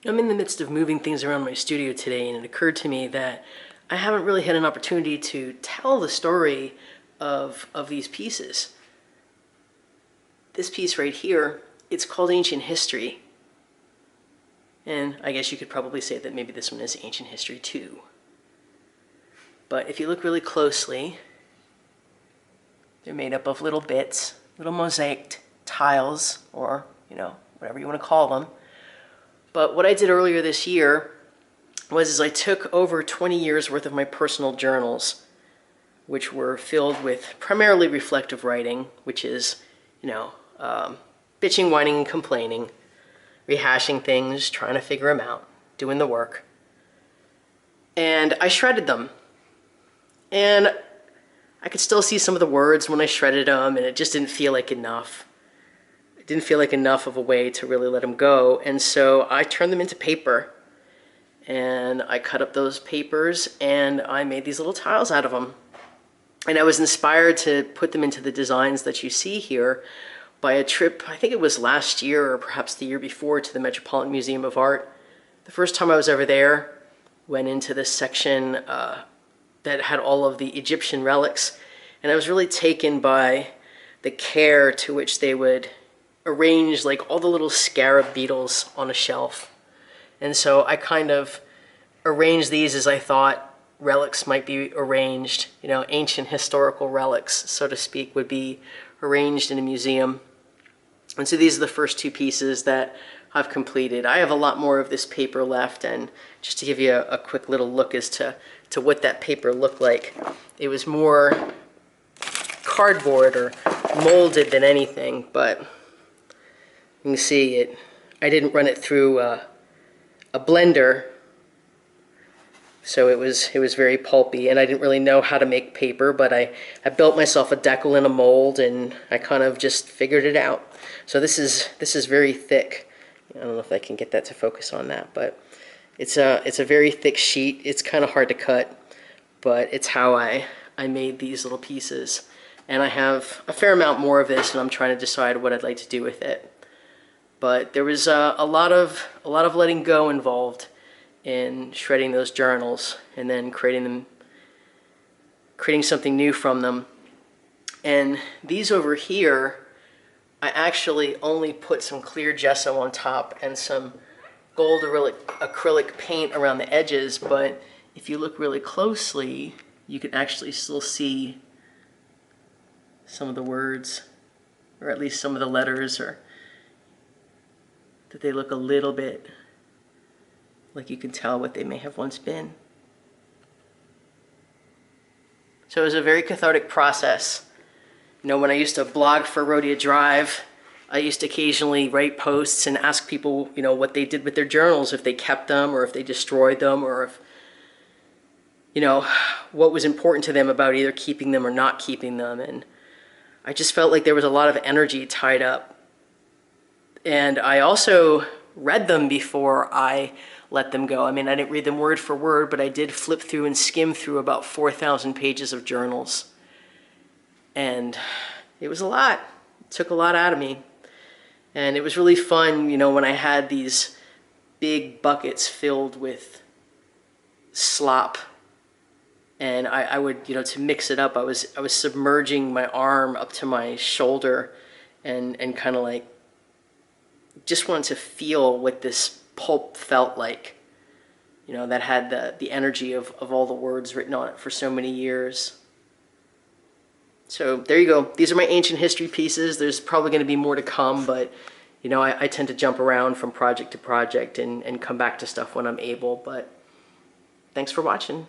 I'm in the midst of moving things around my studio today, and it occurred to me that I haven't really had an opportunity to tell the story of these pieces. This piece right here, it's called Ancient History. And I guess you could probably say that maybe this one is ancient history too. But if you look really closely, they're made up of little bits, little mosaic tiles, or, whatever you want to call them. But what I did earlier this year was I took over 20 years worth of my personal journals, which were filled with primarily reflective writing, which is, bitching, whining, and complaining, rehashing things, trying to figure them out, doing the work. And I shredded them. And I could still see some of the words when I shredded them, and it just didn't feel like enough. It didn't feel like enough of a way to really let them go. And so I turned them into paper. And I cut up those papers, and I made these little tiles out of them. And I was inspired to put them into the designs that you see here by a trip, I think it was last year or perhaps the year before, to the Metropolitan Museum of Art. The first time I was ever there, went into this section that had all of the Egyptian relics, and I was really taken by the care to which they would arrange like all the little scarab beetles on a shelf. And so I kind of arranged these as I thought relics might be arranged. Ancient historical relics, so to speak, would be arranged in a museum. And so these are the first two pieces that I've completed. I have a lot more of this paper left, and just to give you a quick little look as to what that paper looked like, it was more cardboard or molded than anything, but you can see it. I didn't run it through a blender, so it was very pulpy, and I didn't really know how to make paper, but I built myself a decal in a mold, and I kind of just figured it out. So this is very thick. I don't know if I can get that to focus on that, but it's a very thick sheet. It's kind of hard to cut, but it's how I made these little pieces. And I have a fair amount more of this, and I'm trying to decide what I'd like to do with it. But there was a lot of letting go involved in shredding those journals and then creating something new from them. And these over here, I actually only put some clear gesso on top and some gold acrylic paint around the edges, but if you look really closely, you can actually still see some of the words, or at least some of the letters, or that they look a little bit like you can tell what they may have once been. So it was a very cathartic process. When I used to blog for Rhodia Drive, I used to occasionally write posts and ask people, what they did with their journals, if they kept them or if they destroyed them, or if, what was important to them about either keeping them or not keeping them. And I just felt like there was a lot of energy tied up. And I also read them before I let them go. I mean, I didn't read them word for word, but I did flip through and skim through about 4,000 pages of journals. And it was a lot. It took a lot out of me. And it was really fun, when I had these big buckets filled with slop. And I would, to mix it up, I was submerging my arm up to my shoulder and kind of like just wanted to feel what this pulp felt like, that had the energy of all the words written on it for so many years. So there you go. These are my ancient history pieces. There's probably going to be more to come, but I tend to jump around from project to project and come back to stuff when I'm able. But thanks for watching.